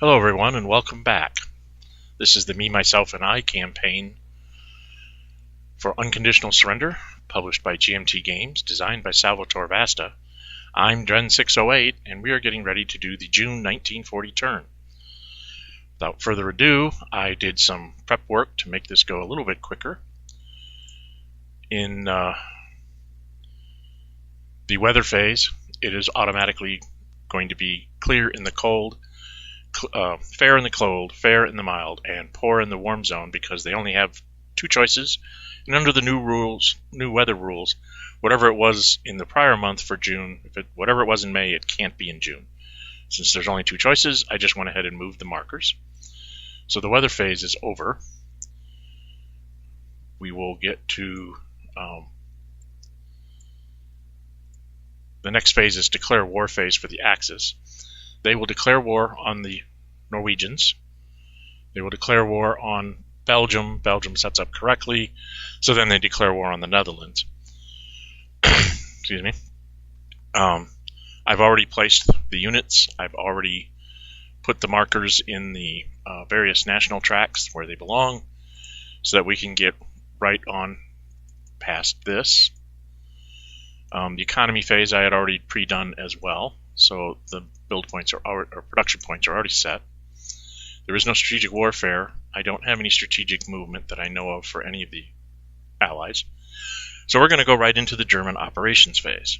Hello everyone and welcome back. This is the Me, Myself, and I campaign for Unconditional Surrender, published by GMT Games, designed by Salvatore Vasta. I'm Dren608 and we are getting ready to do the June 1940 turn. Without further ado, I did some prep work to make this go a little bit quicker. In the weather phase, it is automatically going to be clear in the cold, fair in the cold, fair in the mild, and poor in the warm zone, because they only have two choices. And under the new weather rules, whatever it was in the prior month for June, whatever it was in May, it can't be in June. Since there's only two choices, I just went ahead and moved the markers. So the weather phase is over. We will get to the next phase is declare war phase for the Axis. They will declare war on the Norwegians. They will declare war on Belgium. Belgium sets up correctly, so then they declare war on the Netherlands. Excuse me. I've already placed the units. I've already put the markers in the various national tracks where they belong, so that we can get right on past this. The economy phase I had already pre-done as well, so the build points or production points are already set. There is no strategic warfare. I don't have any strategic movement that I know of for any of the allies. So we're going to go right into the German operations phase.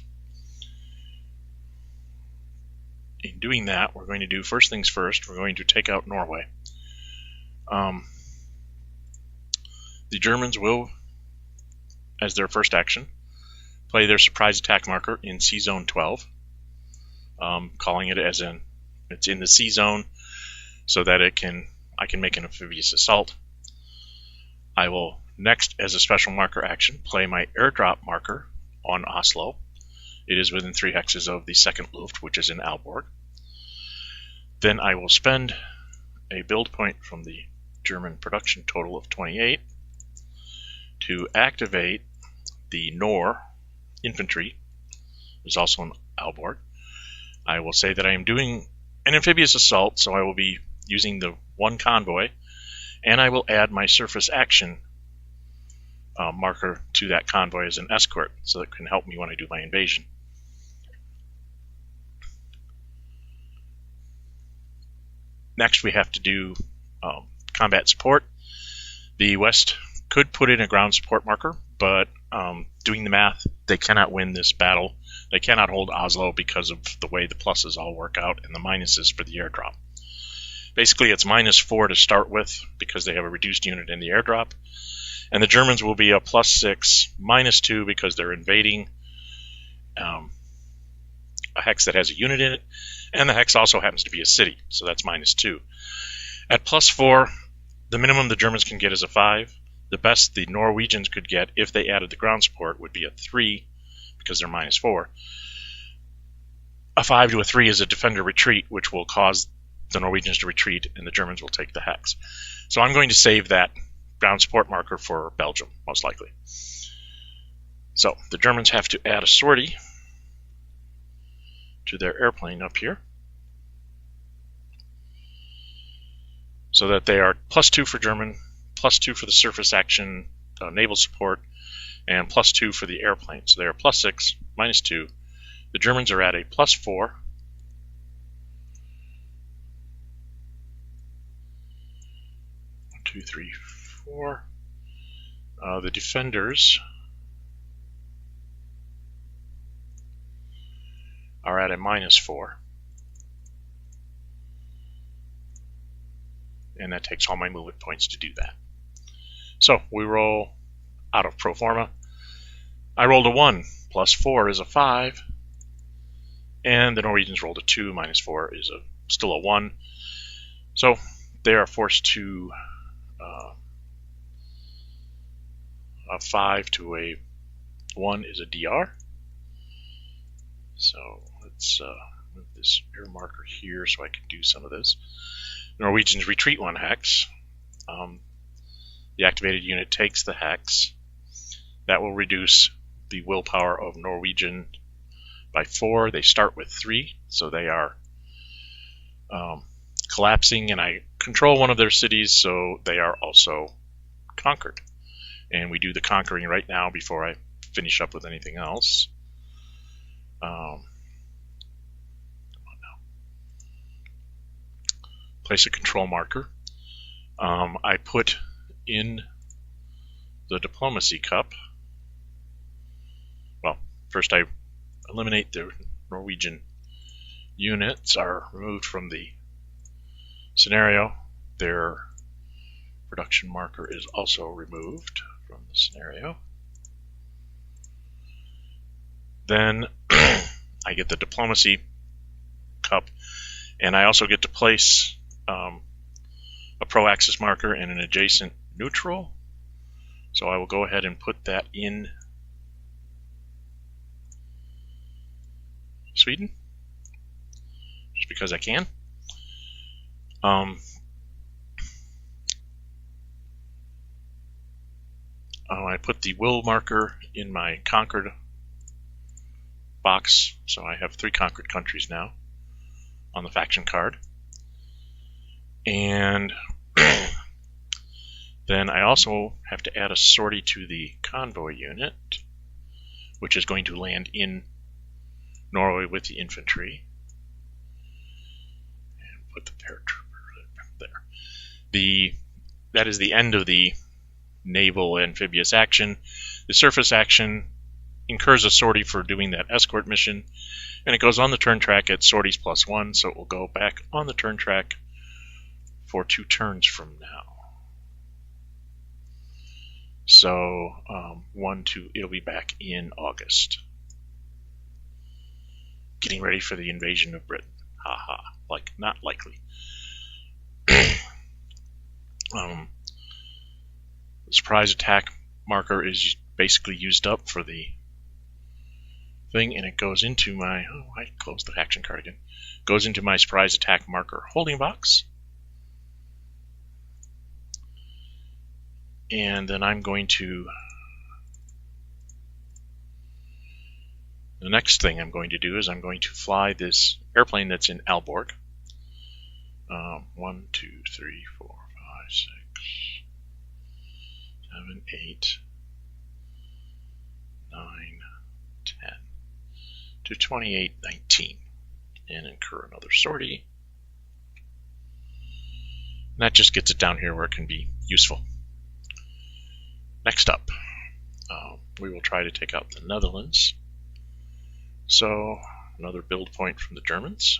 In doing that, we're going to do first things first. We're going to take out Norway. The Germans will, as their first action, play their surprise attack marker in C Zone 12. Calling it as in it's in the C zone, so that I can make an amphibious assault. I will next, as a special marker action, play my airdrop marker on Oslo. It is within 3 hexes of the second Luft, which is in Aalborg. Then I will spend a build point from the German production total of 28 to activate the Nor infantry, which is also in Aalborg. I will say that I am doing an amphibious assault, so I will be using the one convoy, and I will add my surface action marker to that convoy as an escort, so that it can help me when I do my invasion. Next, we have to do combat support. The West could put in a ground support marker, but doing the math, they cannot win this battle. They cannot hold Oslo because of the way the pluses all work out and the minuses for the airdrop. Basically, it's -4 to start with because they have a reduced unit in the airdrop. And the Germans will be a +6, -2 because they're invading a hex that has a unit in it. And the hex also happens to be a city, so that's -2. At +4, the minimum the Germans can get is a 5. The best the Norwegians could get if they added the ground support would be a 3, because they're -4. A 5 to a 3 is a defender retreat, which will cause the Norwegians to retreat, and the Germans will take the hex. So I'm going to save that ground support marker for Belgium, most likely. So the Germans have to add a sortie to their airplane up here, so that they are +2 for German, +2 for the surface action naval support, and +2 for the airplane. So they are +6, -2. The Germans are at a +4. 1, 2, 3, 4. The defenders are at a -4. And that takes all my movement points to do that. So we roll out of pro forma. I rolled a 1, +4 is a 5, and the Norwegians rolled a 2, -4 is still a 1. So they are forced to a 5 to a 1 is a DR. So let's move this air marker here so I can do some of this. Norwegians retreat 1 hex. The activated unit takes the hex. That will reduce the willpower of Norwegian by 4. They start with 3, so they are collapsing, and I control one of their cities, so they are also conquered. And we do the conquering right now before I finish up with anything else. Come on now. Place a control marker. I put in the diplomacy cup. Well, first I eliminate the Norwegian units are removed from the scenario. Their production marker is also removed from the scenario. Then I get the diplomacy cup, and I also get to place a pro-axis marker and an adjacent neutral. So I will go ahead and put that in Sweden, just because I can. I put the will marker in my conquered box, so I have 3 conquered countries now on the faction card. And then I also have to add a sortie to the convoy unit, which is going to land in Norway with the infantry. And put the paratrooper there. That is the end of the naval amphibious action. The surface action incurs a sortie for doing that escort mission, and it goes on the turn track at sorties +1, so it will go back on the turn track for 2 turns from now. So 1, 2, it'll be back in August. Getting ready for the invasion of Britain. Haha, like not likely. The surprise attack marker is basically used up for the thing, and it goes into my, I closed the action card again, goes into my surprise attack marker holding box. And then I'm going to, the next thing I'm going to do is I'm going to fly this airplane that's in Aalborg. 1, 2, 3, 4, 5, 6, 7, 8, 9, 10 to 28, 19, and incur another sortie. And that just gets it down here where it can be useful. Next up, we will try to take out the Netherlands. So, another build point from the Germans.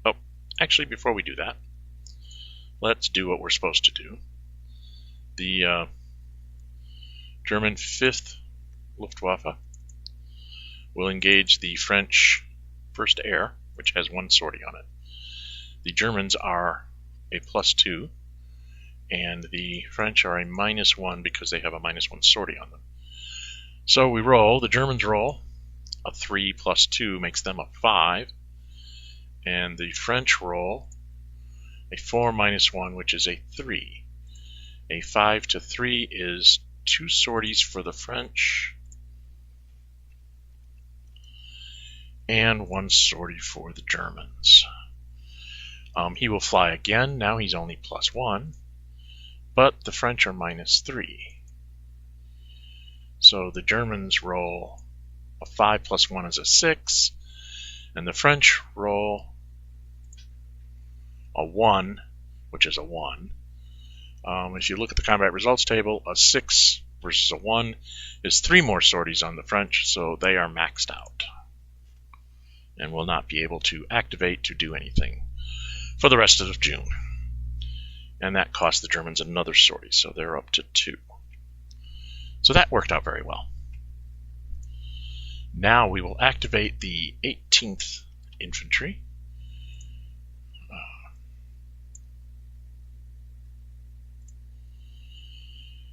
Oh, actually, before we do that, let's do what we're supposed to do. The German 5th Luftwaffe will engage the French 1st Air, which has 1 sortie on it. The Germans are a +2, and the French are a -1 because they have a -1 sortie on them. So we roll, the Germans roll, a 3 + 2 makes them a 5, and the French roll a 4 - 1, which is a 3. A 5 to 3 is 2 sorties for the French, and 1 sortie for the Germans. He will fly again, now he's only +1, but the French are -3. So the Germans roll a 5 + 1 is a 6, and the French roll a 1, which is a 1. If you look at the combat results table, a 6 versus a 1 is 3 more sorties on the French, so they are maxed out and will not be able to activate to do anything for the rest of June. And that cost the Germans another sortie, so they're up to 2. So that worked out very well. Now we will activate the 18th Infantry.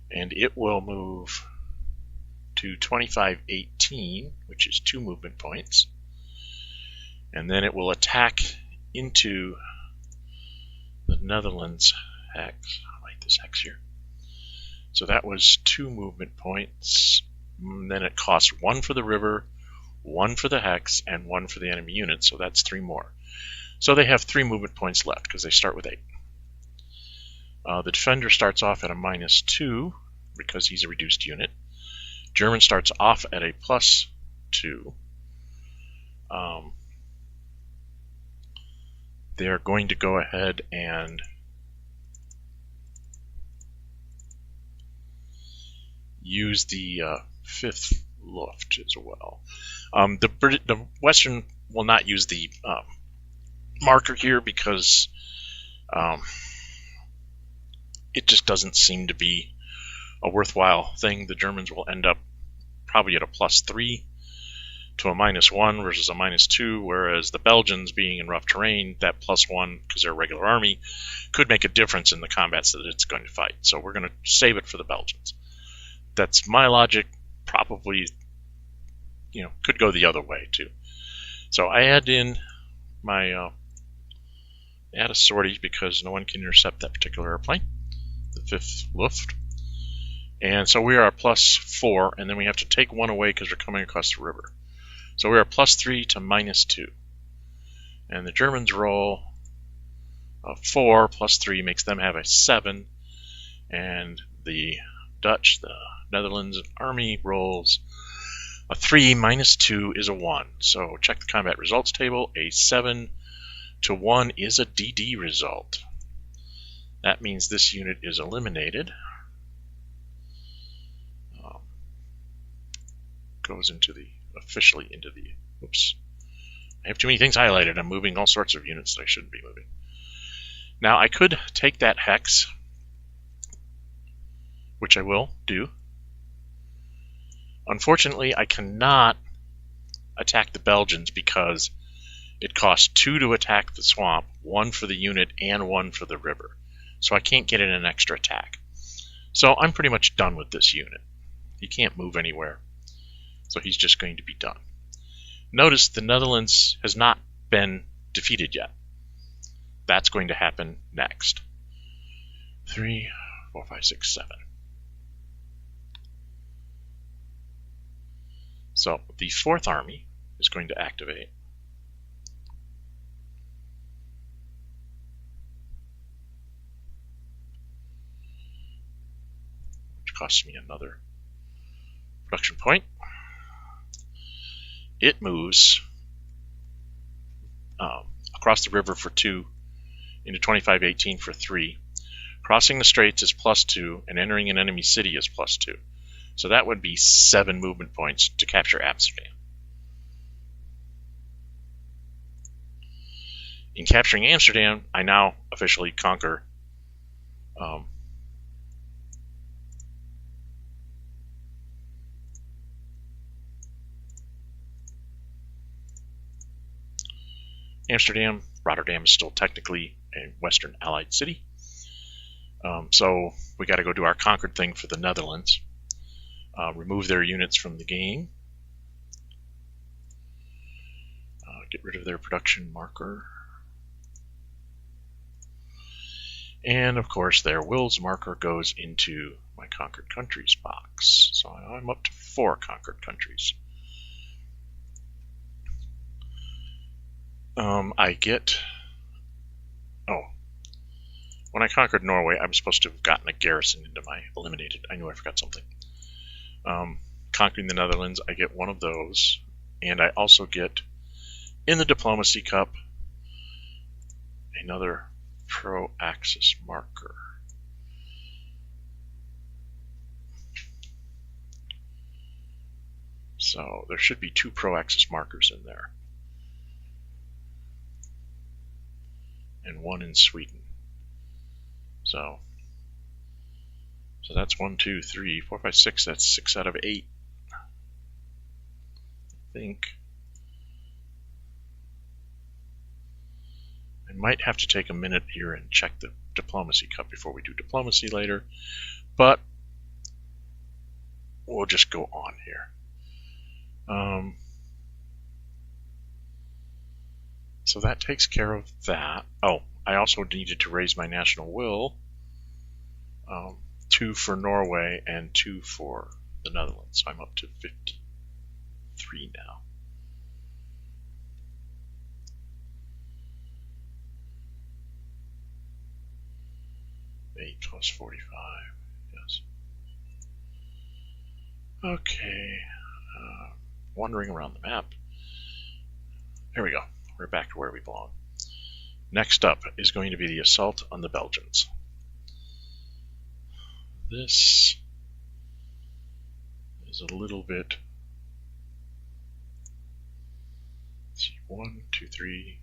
And it will move to 2518, which is 2 movement points. And then it will attack into the Netherlands hex. I'll write this hex here. So that was 2 movement points. And then it costs 1 for the river, 1 for the hex, and 1 for the enemy unit. So that's 3 more. So they have 3 movement points left because they start with 8. The defender starts off at a -2 because he's a reduced unit. German starts off at a +2. They're going to go ahead and use the 5th Luft as well. The Western will not use the marker here because it just doesn't seem to be a worthwhile thing. The Germans will end up probably at a +3 to a -1 versus a -2, whereas the Belgians, being in rough terrain, that +1, because they're a regular army, could make a difference in the combats that it's going to fight. So we're going to save it for the Belgians. That's my logic. Probably, could go the other way too. So I add in my add a sortie because no one can intercept that particular airplane, the 5th Luft. And so we are a +4, and then we have to take 1 away because we're coming across the river. So we are +3 to -2. And the Germans roll a 4 + 3 makes them have a 7. And the Dutch, the Netherlands army, rolls a 3 - 2 is a 1. So check the combat results table. A 7 to 1 is a DD result. That means this unit is eliminated. Goes into the officially into the, oops, I have too many things highlighted. I'm moving all sorts of units that I shouldn't be moving. Now I could take that hex, which I will do. Unfortunately, I cannot attack the Belgians because it costs 2 to attack the swamp, 1 for the unit and 1 for the river. So I can't get in an extra attack. So I'm pretty much done with this unit. He can't move anywhere. So he's just going to be done. Notice the Netherlands has not been defeated yet. That's going to happen next. 3, 4, 5, 6, 7. So the 4th Army is going to activate. Which costs me another production point. It moves across the river for 2, into 2518 for 3. Crossing the straits is +2, and entering an enemy city is +2. So that would be 7 movement points to capture Amsterdam. In capturing Amsterdam, I now officially conquer Amsterdam. Rotterdam is still technically a Western Allied city. So we got to go do our conquered thing for the Netherlands. Remove their units from the game. Get rid of their production marker. And of course their wills marker goes into my conquered countries box. So I'm up to 4 conquered countries. I get, when I conquered Norway, I'm supposed to have gotten a garrison into my eliminated. I knew I forgot something. Conquering the Netherlands, I get 1 of those, and I also get, in the Diplomacy Cup, another pro-axis marker. So there should be 2 pro-axis markers in there. And 1 in Sweden. So that's 1, 2, 3, 4, 5, 6. That's 6 out of 8. I think I might have to take a minute here and check the Diplomacy Cup before we do diplomacy later, but we'll just go on here. So that takes care of that. Oh, I also needed to raise my national will. 2 for Norway and 2 for the Netherlands. So I'm up to 53 now. 8 plus 45, yes. Okay, wandering around the map. There we go. We're back to where we belong. Next up is going to be the assault on the Belgians. This is a little bit. Let's see, 1, 2, 3,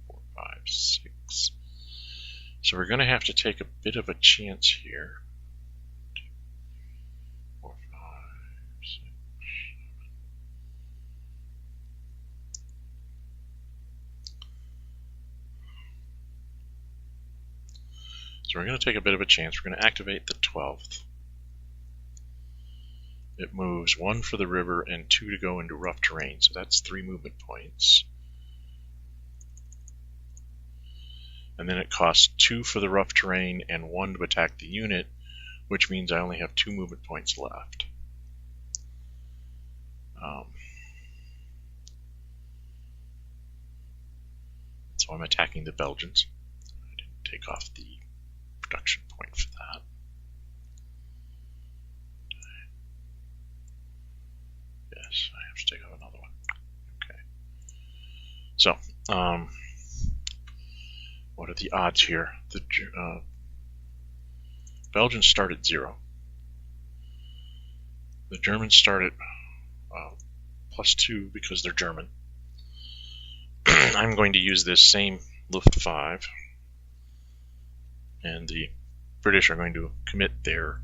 4, 5, 6. So we're going to have to take a bit of a chance here. 2, 4, 5, 6. So we're going to take a bit of a chance. We're going to activate the 12th. It moves 1 for the river and 2 to go into rough terrain. So that's 3 movement points. And then it costs 2 for the rough terrain and 1 to attack the unit, which means I only have 2 movement points left. So I'm attacking the Belgians. I didn't take off the production point for that. Yes, I have to take off another one. Okay. So, what are the odds here? The Belgians start at 0. The Germans start at +2 because they're German. I'm going to use this same Luft 5, and the British are going to commit their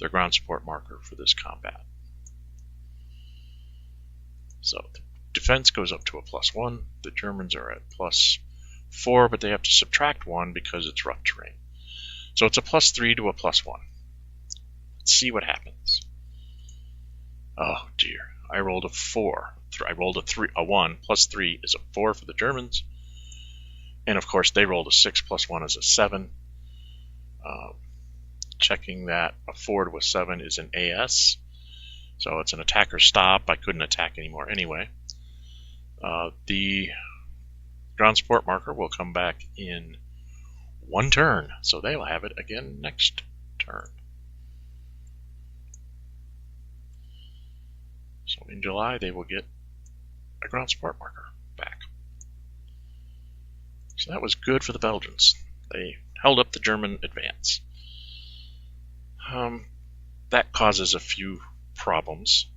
ground support marker for this combat. So the defense goes up to a +1. The Germans are at +4, but they have to subtract 1 because it's rough terrain. So it's a +3 to a +1. Let's see what happens. Oh dear, I rolled a 4. I rolled a 1 +3 is a 4 for the Germans, and of course they rolled a 6 + 1 is a 7. Checking that a 4 to a 7 is an AS, so it's an attacker stop. I couldn't attack anymore anyway. The ground support marker will come back in 1 turn, so they will have it again next turn. So in July they will get a ground support marker back. So that was good for the Belgians. They held up the German advance. That causes a few problems,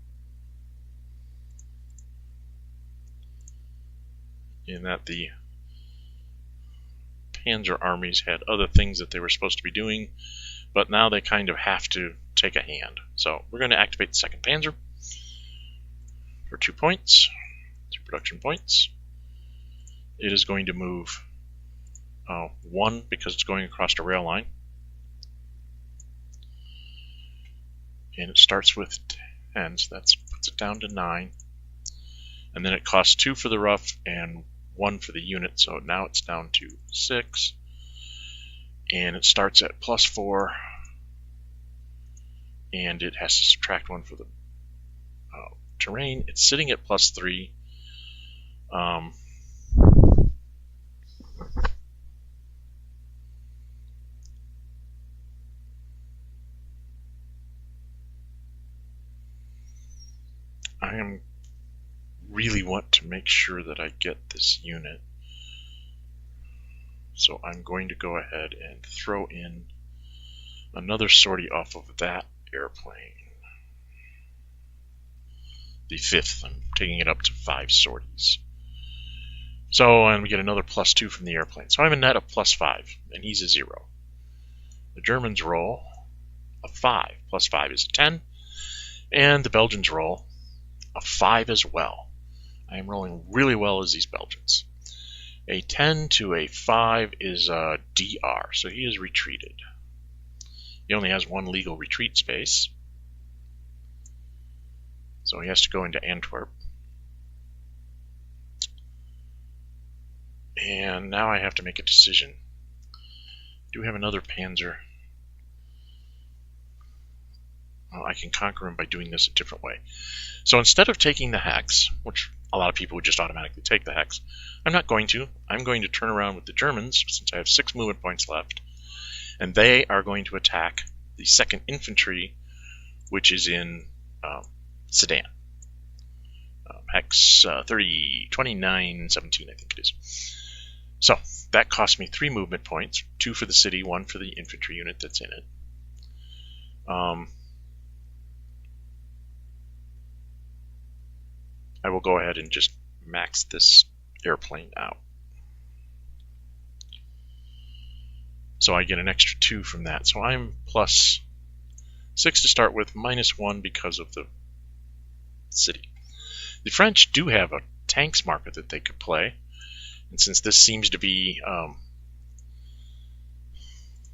in that the Panzer armies had other things that they were supposed to be doing, but now they kind of have to take a hand. So we're going to activate the 2nd Panzer for 2 points, 2 production points. It is going to move 1 because it's going across a rail line. And it starts with 10, so that puts it down to 9. And then it costs 2 for the rough and 1 for the unit, so now it's down to 6. And it starts at +4, and it has to subtract 1 for the terrain. It's sitting at +3. I really want to make sure that I get this unit, so I'm going to go ahead and throw in another sortie off of that airplane. The 5th, I'm taking it up to 5 sorties. So, and we get another +2 from the airplane. So I'm a net of +5, and he's a 0. The Germans roll a 5. +5 is a 10. And the Belgians roll a 5 as well. I am rolling really well as these Belgians. A 10 to a 5 is a DR, so he is retreated. He only has 1 legal retreat space, so he has to go into Antwerp. And now I have to make a decision. Do we have another Panzer? I can conquer them by doing this a different way. So instead of taking the hex, which a lot of people would just automatically take the hex, I'm not going to. I'm going to turn around with the Germans, since I have 6 movement points left, and they are going to attack the 2nd Infantry, which is in Sedan. Hex 30, 29, 17, I think it is. So that cost me 3 movement points, 2 for the city, 1 for the infantry unit that's in it. I will go ahead and just max this airplane out. So I get an extra 2 from that. So I'm plus 6 to start with, minus 1 because of the city. The French do have a tanks marker that they could play. And since this seems to be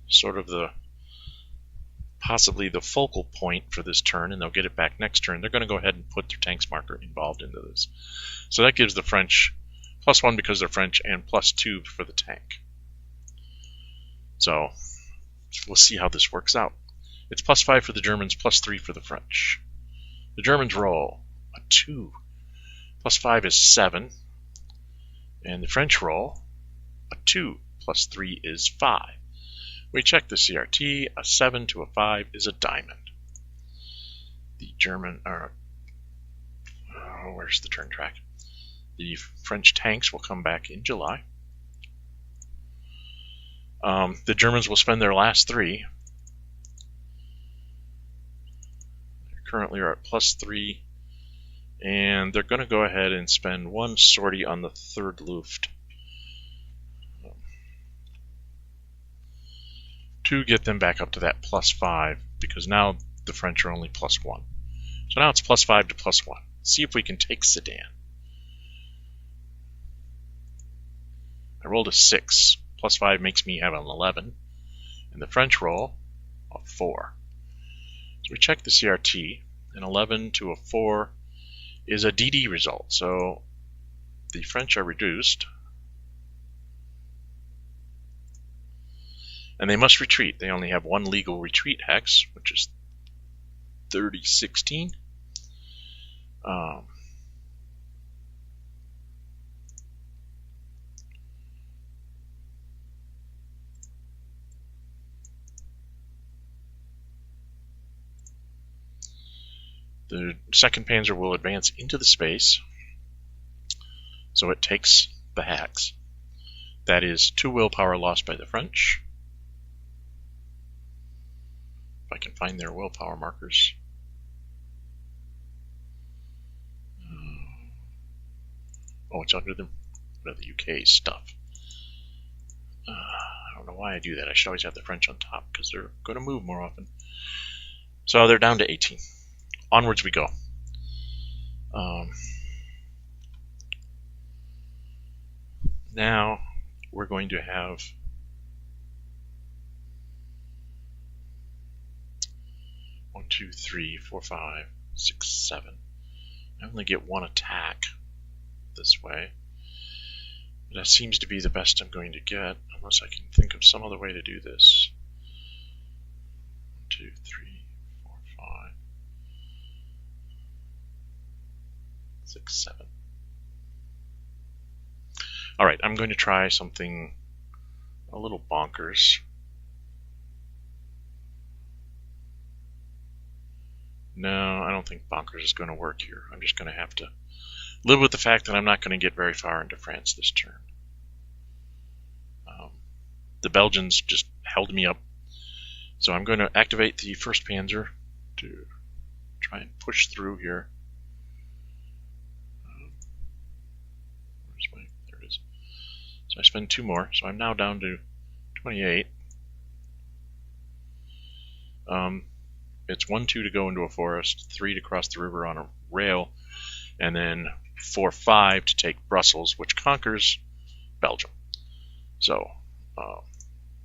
sort of possibly the focal point for this turn, and they'll get it back next turn, they're going to go ahead and put their tanks marker involved into this. So that gives the French plus 1 because they're French, and plus 2 for the tank. So we'll see how this works out. It's plus 5 for the Germans, plus 3 for the French. The Germans roll a 2. Plus 5 is 7. And the French roll a 2. Plus 3 is 5. We check the CRT. A 7 to a 5 is a diamond. The German, where's the turn track? The French tanks will come back in July. The Germans will spend their last 3. They currently are at plus 3. And they're going to go ahead and spend 1 sortie on the 3rd Luft to get them back up to that plus 5, because now the French are only plus 1. So now it's plus 5 to plus 1. See if we can take Sedan. I rolled a 6. Plus 5 makes me have an 11. And the French roll a 4. So we check the CRT. An 11 to a 4 is a DD result. So the French are reduced. And they must retreat. They only have 1 legal retreat hex, which is 3016. The 2nd Panzer will advance into the space, so it takes the hex. That is 2 willpower lost by the French. If I can find their willpower markers. Oh, it's under the UK stuff. I don't know why I do that. I should always have the French on top, because they're going to move more often. So they're down to 18. Onwards we go. Now we're going to have one, two, three, four, 5, 6, 7. I only get 1 attack this way. That seems to be the best I'm going to get, unless I can think of some other way to do this. 1, 2, 3, 4, 5, 6, 7. Alright, I'm going to try something a little bonkers. No, I don't think bonkers is going to work here. I'm just going to have to live with the fact that I'm not going to get very far into France this turn. The Belgians just held me up. So I'm going to activate the 1st Panzer to try and push through here. There it is. So I spend 2 more, so I'm now down to 28. It's 1-2 to go into a forest, 3 to cross the river on a rail, and then 4-5 to take Brussels, which conquers Belgium. So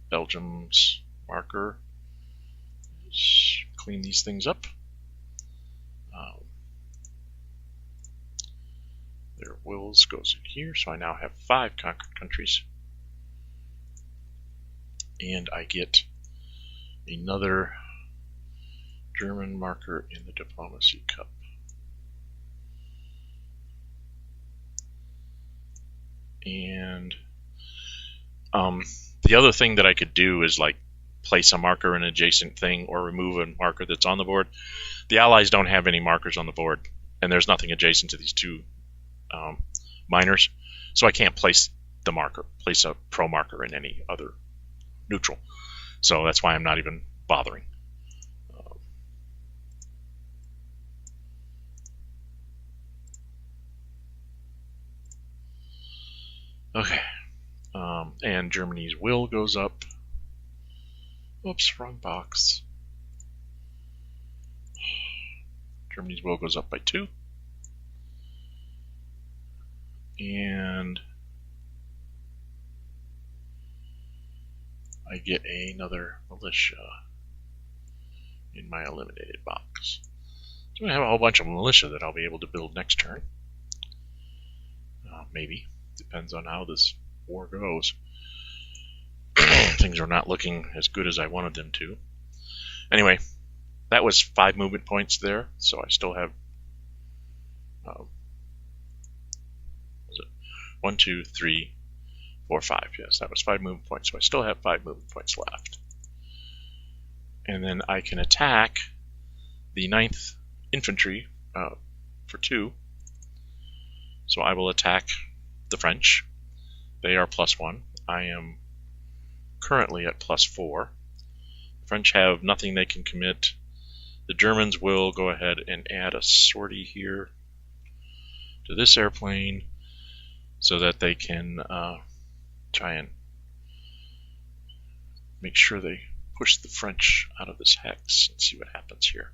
Belgium's marker is clean these things up. Their wills goes in here, so I now have 5 conquered countries. And I get another German marker in the Diplomacy Cup. And the other thing that I could do is like place a marker in an adjacent thing or remove a marker that's on the board. The Allies don't have any markers on the board, and there's nothing adjacent to these two miners, so I can't place a pro marker in any other neutral. So that's why I'm not even bothering. Okay. And Germany's will goes up. Oops, wrong box. Germany's will goes up by 2. And I get another militia in my eliminated box. So I'm going to have a whole bunch of militia that I'll be able to build next turn. Maybe. Depends on how this war goes. Things are not looking as good as I wanted them to. Anyway, that was 5 movement points there, so I still have 1, 2, 3, 4, 5. Yes, that was 5 movement points, so I still have 5 movement points left. And then I can attack the 9th Infantry for 2. So I will attack the French. They are +1. I am currently at +4. The French have nothing they can commit. The Germans will go ahead and add a sortie here to this airplane so that they can try and make sure they push the French out of this hex and see what happens here.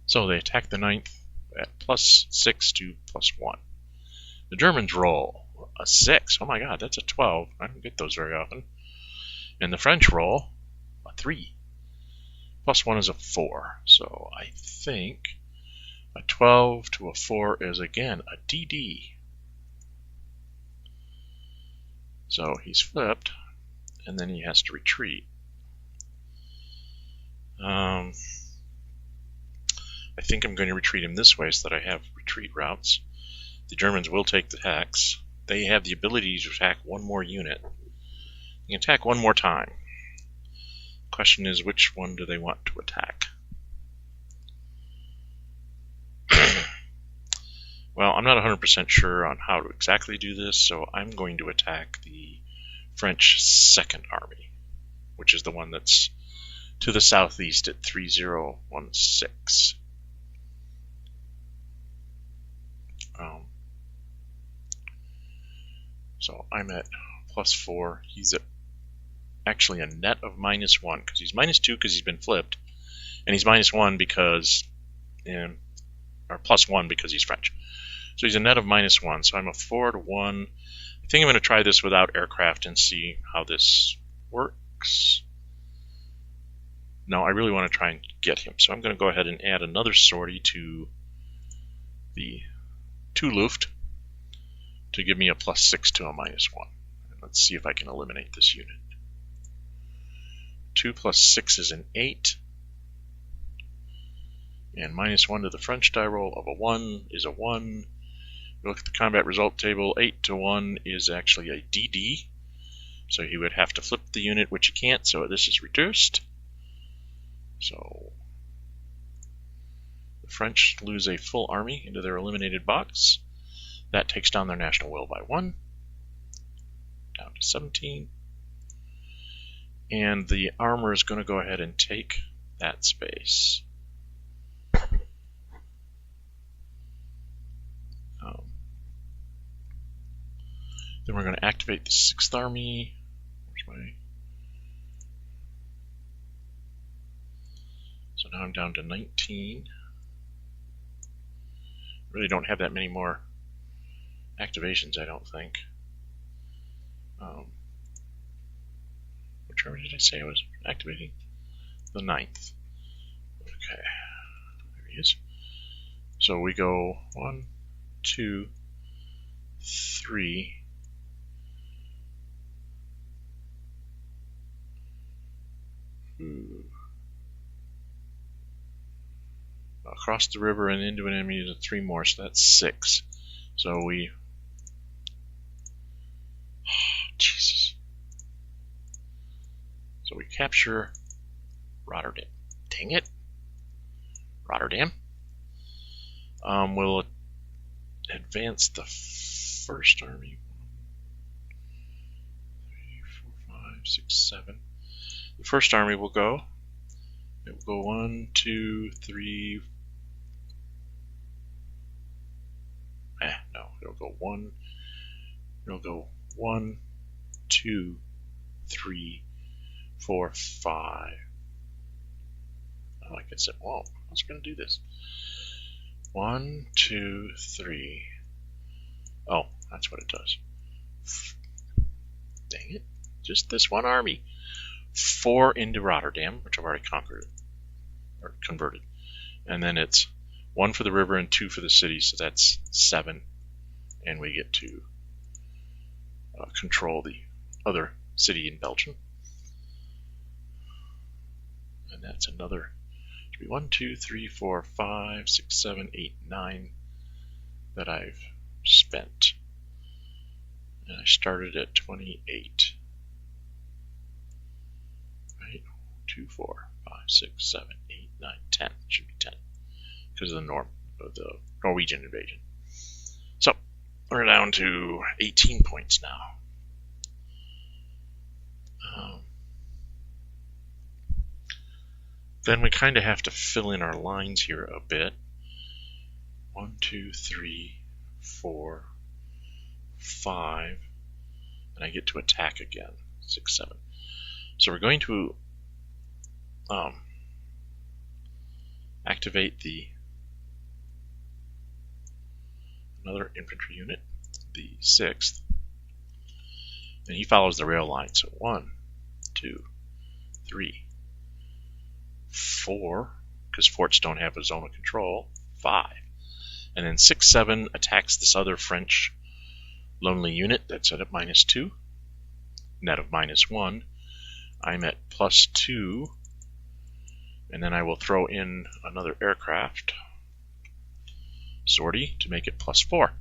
So they attack the 9th at +6 to +1. The Germans roll a 6. Oh my god, that's a 12. I don't get those very often. And the French roll a 3. +1 is a 4. So I think a 12 to a 4 is again a DD. So he's flipped, and then he has to retreat. I think I'm going to retreat him this way so that I have retreat routes. The Germans will take the hex. They have the ability to attack one more unit. They can attack one more time. The question is, which one do they want to attack? Well, I'm not 100% sure on how to exactly do this, so I'm going to attack the French Second Army, which is the one that's to the southeast at 3016. So I'm at +4. He's at actually a net of -1 because he's -2 because he's been flipped, and he's -1 because, or +1 because he's French. So he's a net of -1. So I'm a 4 to 1. I think I'm going to try this without aircraft and see how this works. No, I really want to try and get him. So I'm going to go ahead and add another sortie to the 2 Luft to give me a +6 to a -1. And let's see if I can eliminate this unit. 2 + 6 is an 8. And -1 to the French die roll of a 1 is a 1. We look at the combat result table. 8 to 1 is actually a DD. So he would have to flip the unit, which he can't, so this is reduced. So the French lose a full army into their eliminated box. That takes down their national will by 1, down to 17. And the armor is going to go ahead and take that space. Then we're going to activate the 6th Army. So now I'm down to 19. Really don't have that many more activations, I don't think. Which army did I say I was activating? The 9th. Okay, there he is. So we go 1, 2, 3. Across the river and into an enemy is 3 more, so that's 6. So we... Jesus. So we capture Rotterdam. Dang it. Rotterdam. We'll advance the first army. 3, 4, 5, 6, 7. The first army will go. It will go 1, 2, 3. No, it'll go 1. It'll go 1, 2, 3, 4, 5. Like I said, whoa, I was going to do this. 1, 2, 3. Oh, that's what it does. Dang it. Just this one army. 4 into Rotterdam, which I've already conquered or converted. And then it's 1 for the river and 2 for the city, so that's 7. And we get to control the other city in Belgium. And that's another 1, 2, 3, 4, 5, 6, 7, 8, 9 that I've spent. And I started at 28. Right? 2, 4, 5, 6, 7, 8, 9, 10. It should be 10 because of the Norwegian invasion. So we're down to 18 points now. Then we kind of have to fill in our lines here a bit. 1, 2, 3, 4, 5, and I get to attack again. 6, 7. So we're going to activate another infantry unit, the 6th, and he follows the rail line. So 1, 2, 3, 4, because forts don't have a zone of control, 5. And then 6, 7 attacks this other French lonely unit that's at -2, net of -1. I'm at +2, and then I will throw in another aircraft sortie to make it +4.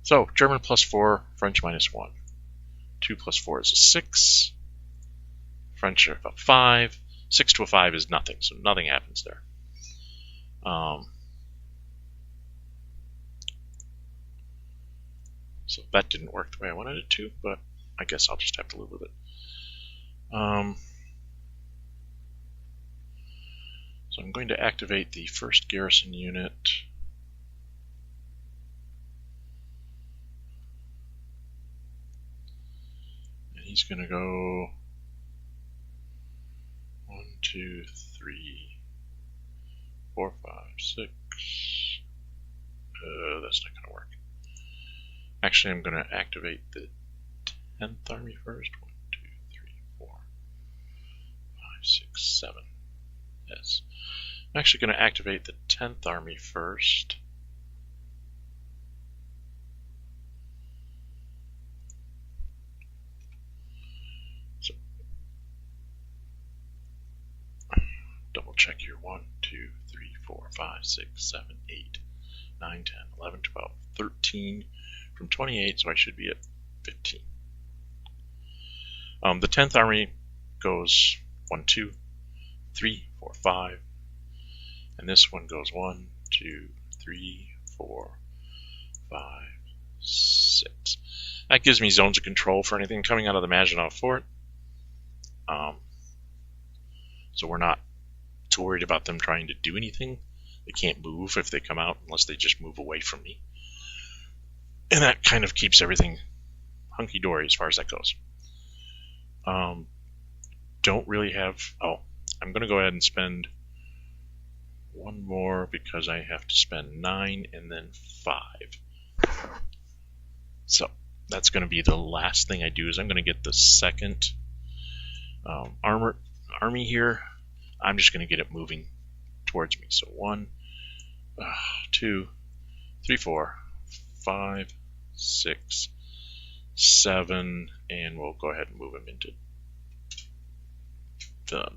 So German +4, French -1. 2 + 4 is a 6. French are about 5. 6 to a 5 is nothing, so nothing happens there. So that didn't work the way I wanted it to, but I guess I'll just have to live with it. So I'm going to activate the first garrison unit. And he's going to go 1, 2, 3, 4, 5, 6. That's not going to work. Actually, I'm going to activate the 10th Army first. 1, 2, 3, 4, 5, 6, 7. Yes. I'm actually going to activate the 10th Army first. So, double check here. 1, 2, 3, 4, 5, 6, 7, 8, 9, 10, 11, 12, 13 from 28, so I should be at 15. The 10th Army goes 1, 2, 3, 4, 5, and this one goes 1, 2, 3, 4, 5, 6. That gives me zones of control for anything coming out of the Maginot Fort. So we're not too worried about them trying to do anything. They can't move if they come out unless they just move away from me. And that kind of keeps everything hunky-dory as far as that goes. Don't really have... Oh, I'm going to go ahead and spend one more because I have to spend 9 and then 5. So that's going to be the last thing I do is I'm going to get the second army here. I'm just going to get it moving towards me. So 1, 2, 3, 4, 5, 6, 7, and we'll go ahead and move him into the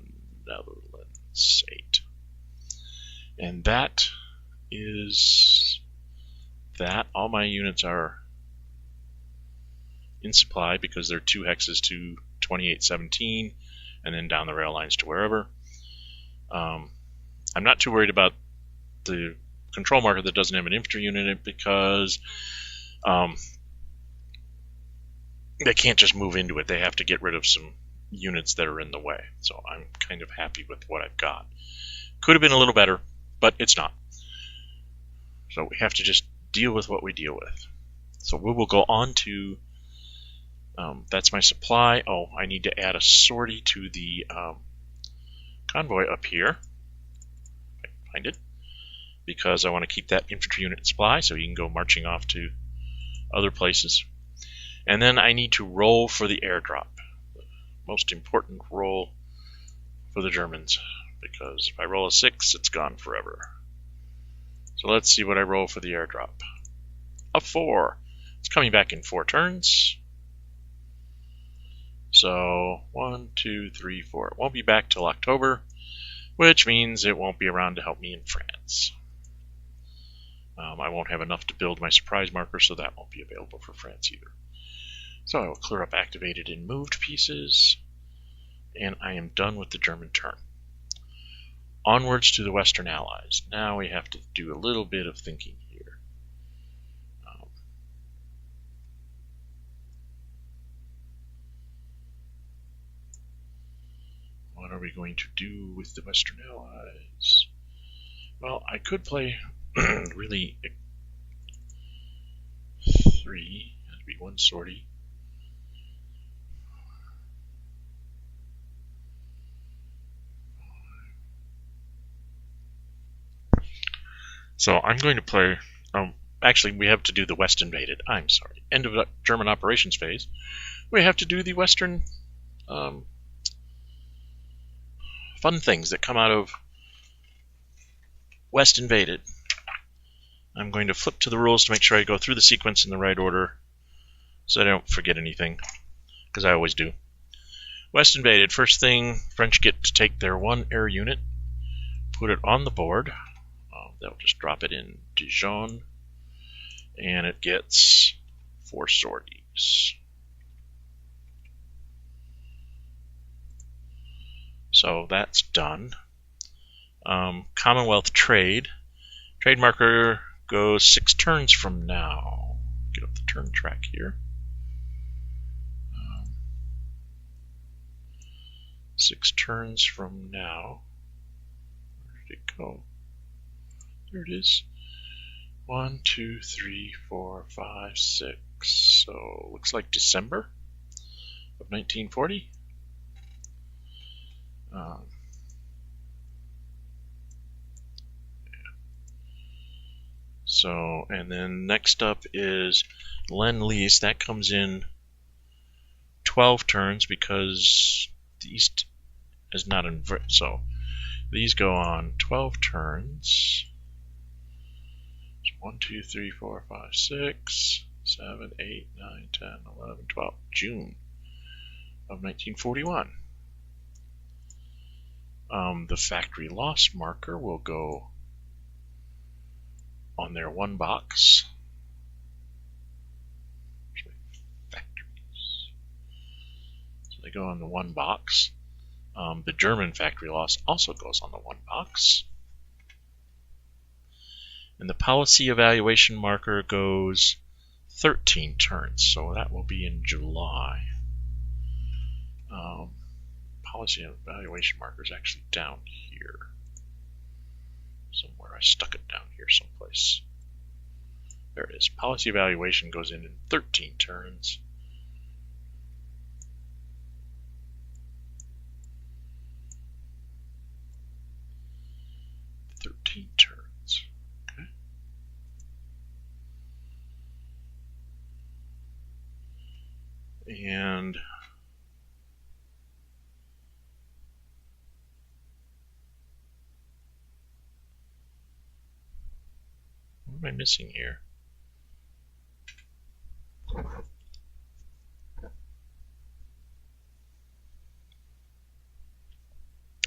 Netherlands. 8. And that is that. All my units are in supply because they're 2 hexes to 2817 and then down the rail lines to wherever. I'm not too worried about the control marker that doesn't have an infantry unit in it because they can't just move into it. They have to get rid of some units that are in the way. So I'm kind of happy with what I've got. Could have been a little better, but it's not. So we have to just deal with what we deal with. So we will go on to, that's my supply. Oh, I need to add a sortie to the convoy up here. I can find it. Because I want to keep that infantry unit in supply so you can go marching off to other places. And then I need to roll for the airdrop. The most important roll for the Germans. Because if I roll a 6, it's gone forever. So let's see what I roll for the airdrop. A 4. It's coming back in 4 turns. So 1, 2, 3, 4. It won't be back till October, which means it won't be around to help me in France. I won't have enough to build my surprise marker, so that won't be available for France either. So I will clear up activated and moved pieces, and I am done with the German turn. Onwards to the Western Allies. Now we have to do a little bit of thinking here. What are we going to do with the Western Allies? Well, I could play really 3. Has to be 1 sortie. So I'm going to play. Actually, we have to do the West invaded. I'm sorry. End of the German operations phase. We have to do the Western fun things that come out of West invaded. I'm going to flip to the rules to make sure I go through the sequence in the right order so I don't forget anything, because I always do. West invaded. First thing, French get to take their 1 air unit, put it on the board. They'll just drop it in Dijon, and it gets 4 sorties. So that's done. Commonwealth trade. Trade marker goes 6 turns from now. Get up the turn track here. 6 turns from now. Where did it go? There it is. 1, 2, 3, 4, 5, 6. So looks like December of 1940. So, and then next up is Lend-Lease. That comes in 12 turns because the East is not in. So these go on 12 turns. 1, 2, 3, 4, 5, 6, 7, 8, 9, 10, 11, 12. June of 1941. The factory loss marker will go on their 1 box. Factories. So they go on the 1 box. The German factory loss also goes on the 1 box. And the policy evaluation marker goes 13 turns, so that will be in July. Policy evaluation marker is actually down here. Somewhere I stuck it down here someplace. There it is. Policy evaluation goes in 13 turns. Turns. Okay. And what am I missing here?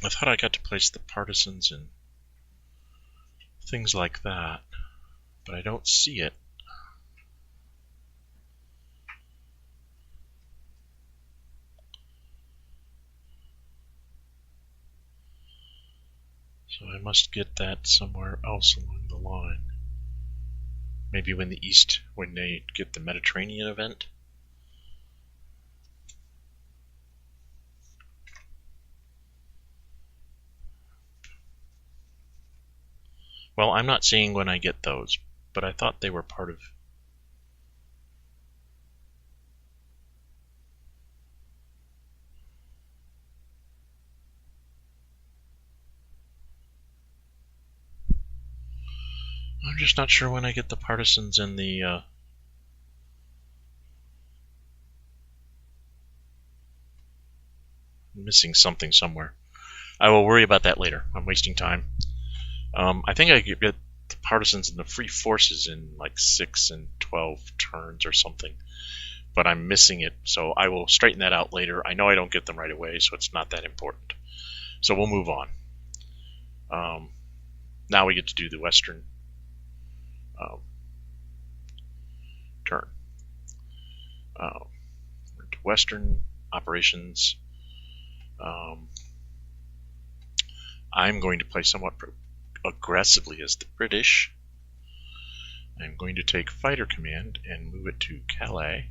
I thought I got to place the partisans and things like that, but I don't see it. So I must get that somewhere else along the line. Maybe when they get the Mediterranean event. Well, I'm not seeing when I get those, but I thought they were part of... I'm just not sure when I get the partisans and the... I'm missing something somewhere. I will worry about that later. I'm wasting time. I think I could get the partisans and the free forces in like 6 and 12 turns or something, but I'm missing it, so I will straighten that out later. I know I don't get them right away, so it's not that important. So we'll move on. Now we get to do the Western turn. Into Western operations. I'm going to play somewhat aggressively as the British. I'm going to take Fighter Command and move it to Calais.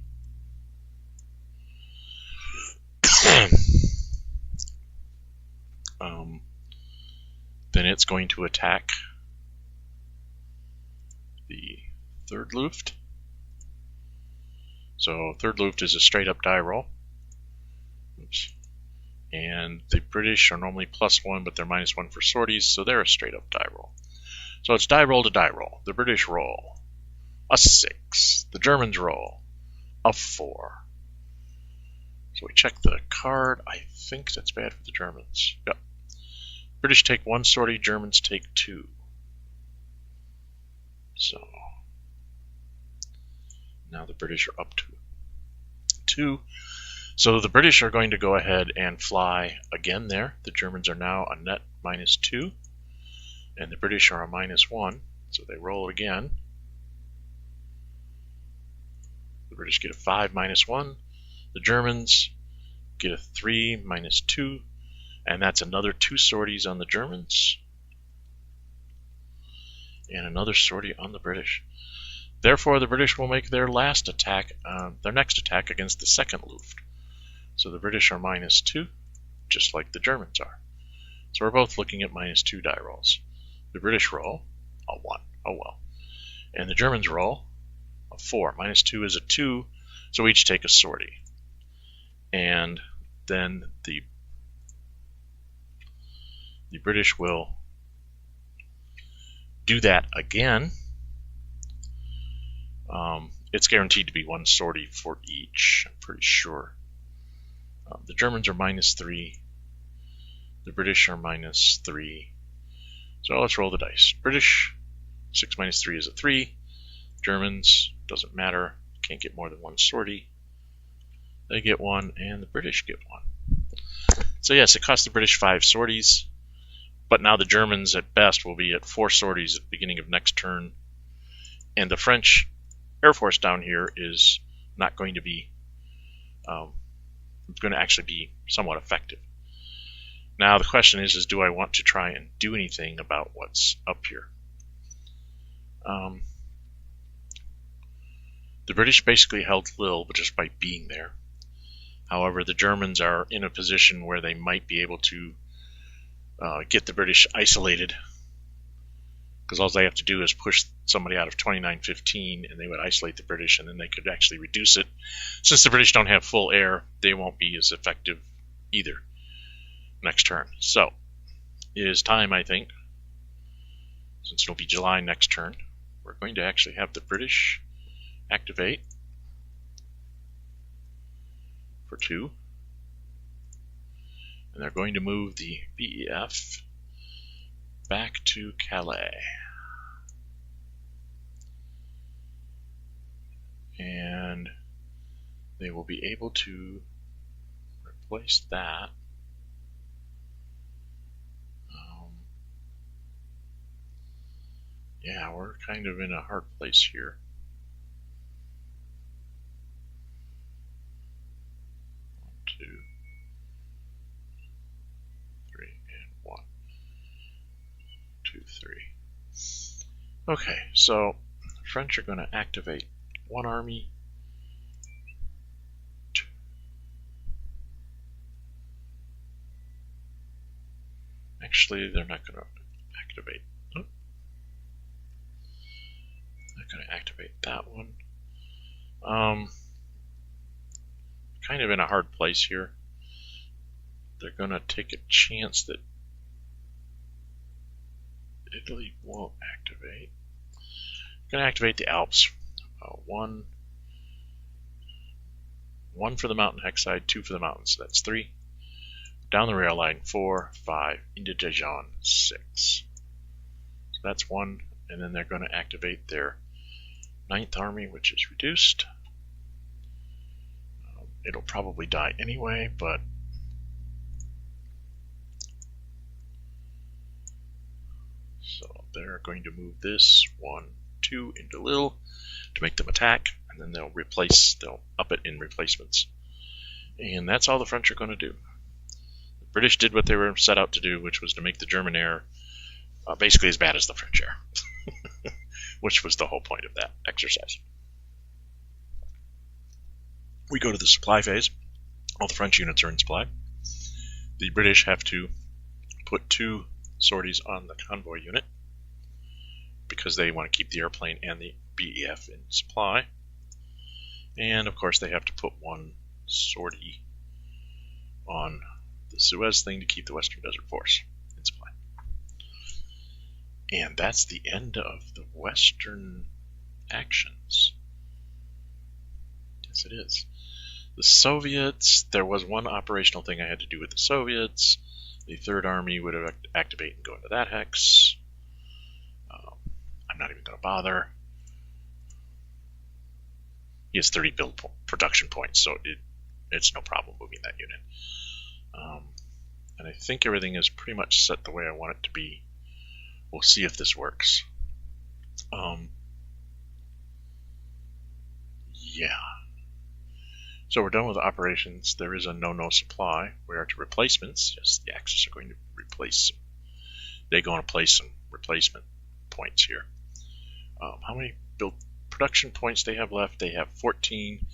Then it's going to attack the 3rd Luft. So 3rd Luft is a straight up die roll. Oops. And the British are normally +1, but they're -1 for sorties, so they're a straight up die roll. So it's die roll to die roll. The British roll a 6. The Germans roll a 4. So we check the card. I think that's bad for the Germans. Yep. British take 1 sortie, Germans take 2. So now the British are up to 2. So the British are going to go ahead and fly again there. The Germans are now a net -2, and the British are a -1, so they roll again. The British get a 5 -1. The Germans get a 3 -2, and that's another 2 sorties on the Germans, and another sortie on the British. Therefore, the British will make their next attack against the 2nd Luft. So the British are -2, just like the Germans are. So we're both looking at -2 die rolls. The British roll a 1. Oh well. And the Germans roll a 4. -2 is a 2, so we each take a sortie. And then the British will do that again. It's guaranteed to be 1 sortie for each, I'm pretty sure. The Germans are -3. The British are -3. So let's roll the dice. British, 6 -3 is a 3. Germans, doesn't matter. Can't get more than 1 sortie. They get 1, and the British get 1. So yes, it cost the British 5 sorties. But now the Germans, at best, will be at 4 sorties at the beginning of next turn. And the French Air Force down here is not going to be... it's going to actually be somewhat effective. Now the question is do I want to try and do anything about what's up here? The British basically held Lille, but just by being there. However, the Germans are in a position where they might be able to get the British isolated, because all they have to do is push somebody out of 29-15 and they would isolate the British, and then they could actually reduce it. Since the British don't have full air, they won't be as effective either next turn. So it is time, I think, since it'll be July next turn, we're going to actually have the British activate for 2. And they're going to move the BEF back to Calais. And they will be able to replace that Yeah, we're kind of in a hard place here. 1, 2, 3, and 1, 2, 3. Okay, so the French are going to activate one army. Actually, they're not going to activate. Oh. They're going to activate that one. Kind of in a hard place here. They're going to take a chance that Italy won't activate. They're going to activate the Alps. One for the mountain hex side, 2 for the mountains. So that's 3. Down the rail line, 4, 5, into Dijon, 6. So that's 1, and then they're going to activate their 9th army, which is reduced. It'll probably die anyway, but so they're going to move this 1, 2 into Lille to make them attack, and then they'll up it in replacements. And that's all the French are going to do. The British did what they were set out to do, which was to make the German air basically as bad as the French air, which was the whole point of that exercise. We go to the supply phase. All the French units are in supply. The British have to put 2 sorties on the convoy unit because they want to keep the airplane and the BEF in supply. And of course they have to put 1 sortie on the Suez thing to keep the Western Desert Force in supply. And that's the end of the Western actions. Yes, it is. The Soviets, there was one operational thing I had to do with the Soviets. The 3rd Army would have activate and go into that hex. I'm not even going to bother. He has 30 production points, so it's no problem moving that unit. And I think everything is pretty much set the way I want it to be. We'll see if this works. Yeah. So we're done with operations. There is a no supply. We are to replacements. Yes, the Axis are going to replace. They're going to place some replacement points here. How many production points they have left? They have 14.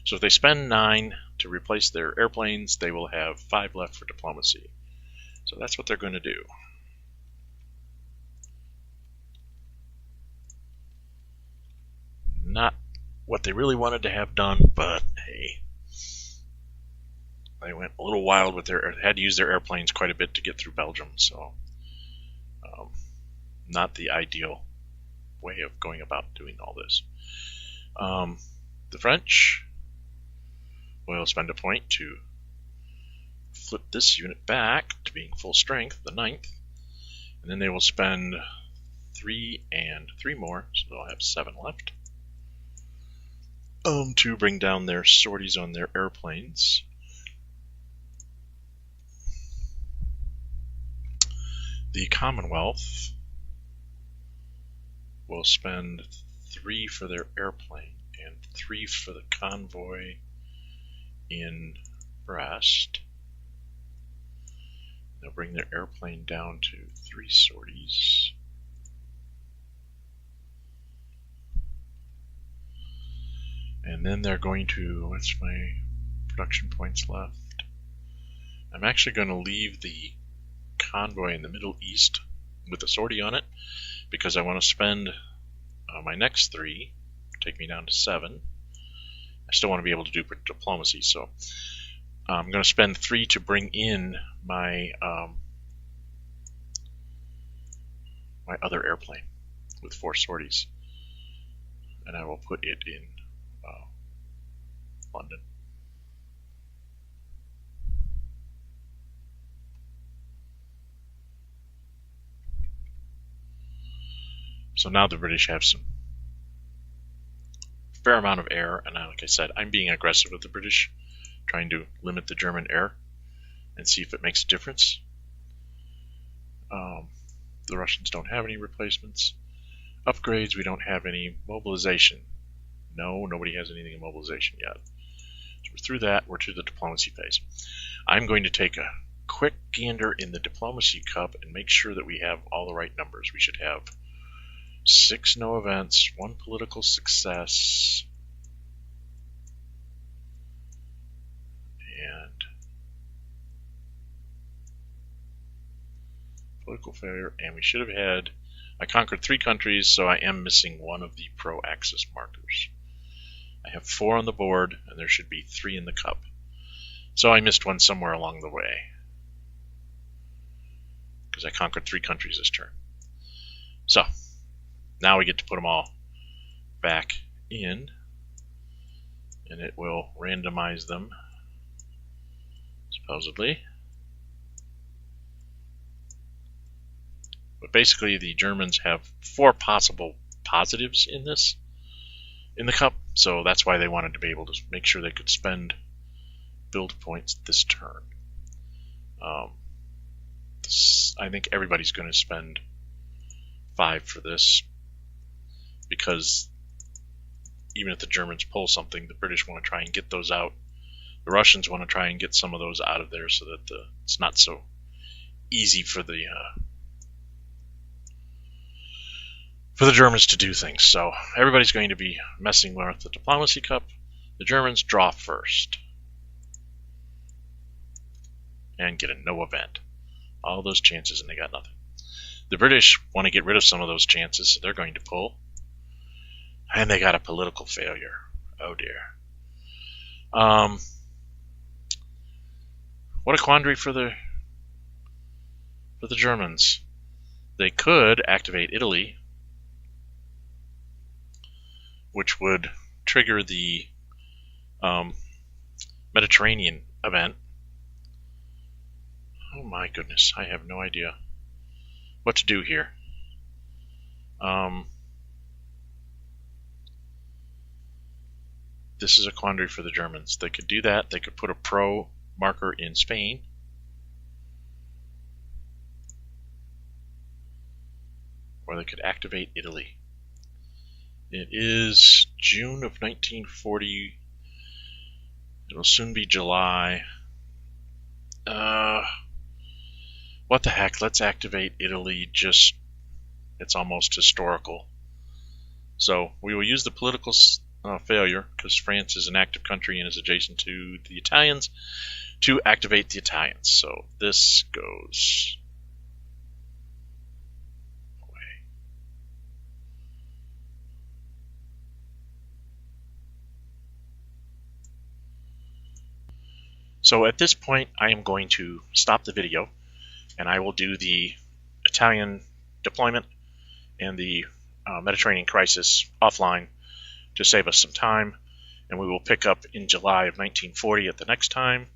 So if they spend 9 to replace their airplanes, they will have 5 left for diplomacy. So that's what they're going to do. Not what they really wanted to have done, but hey, they went a little wild with had to use their airplanes quite a bit to get through Belgium, so not the ideal way of going about doing all this. The French will spend a point to flip this unit back to being full strength, the 9th, and then they will spend 3 and 3 more, so they'll have 7 left. To bring down their sorties on their airplanes. The Commonwealth will spend 3 for their airplane and 3 for the convoy in Brest. They'll bring their airplane down to 3 sorties. And then they're going to, what's my production points left? I'm actually going to leave the convoy in the Middle East with a sortie on it because I want to spend my next 3, take me down to 7. I still want to be able to do diplomacy, so I'm going to spend 3 to bring in my my other airplane with 4 sorties, and I will put it in London. So now the British have some fair amount of air, and like I said, I'm being aggressive with the British, trying to limit the German air and see if it makes a difference. The Russians don't have any replacements. Upgrades, we don't have any. Mobilization. No, nobody has anything in mobilization yet. So we're through that, we're to the diplomacy phase. I'm going to take a quick gander in the diplomacy cup and make sure that we have all the right numbers. We should have 6 no events, 1 political success, and political failure, and we should have had, I conquered 3 countries, so I am missing 1 of the pro-axis markers. I have 4 on the board, and there should be 3 in the cup. So I missed 1 somewhere along the way, because I conquered 3 countries this turn. So, now we get to put them all back in, and it will randomize them, supposedly. But basically, the Germans have 4 possible positives in this, in the cup, so that's why they wanted to be able to make sure they could spend build points this turn. I think everybody's going to spend 5 for this, because even if the Germans pull something, the British want to try and get those out. The Russians want to try and get some of those out of there so that it's not so easy for the Germans to do things. So everybody's going to be messing with the diplomacy cup. The Germans draw first and get a no event. All those chances and they got nothing. The British want to get rid of some of those chances, so they're going to pull. And they got a political failure. Oh dear. What a quandary for the Germans. They could activate Italy, which would trigger the Mediterranean event. Oh my goodness, I have no idea what to do here. This is a quandary for the Germans. They could do that. They could put a pro marker in Spain. Or they could activate Italy. It is June of 1940. It'll soon be July. What the heck? Let's activate Italy. It's almost historical. So we will use the political failure, because France is an active country and is adjacent to the Italians, to activate the Italians. So this goes away. So at this point, I am going to stop the video, and I will do the Italian deployment and the Mediterranean crisis offline to save us some time, and we will pick up in July of 1940 at the next time.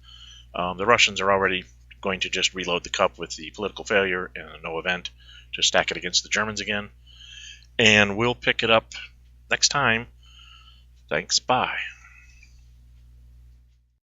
The Russians are already going to just reload the cup with the political failure and a no event to stack it against the Germans again, and we'll pick it up next time. Thanks, bye.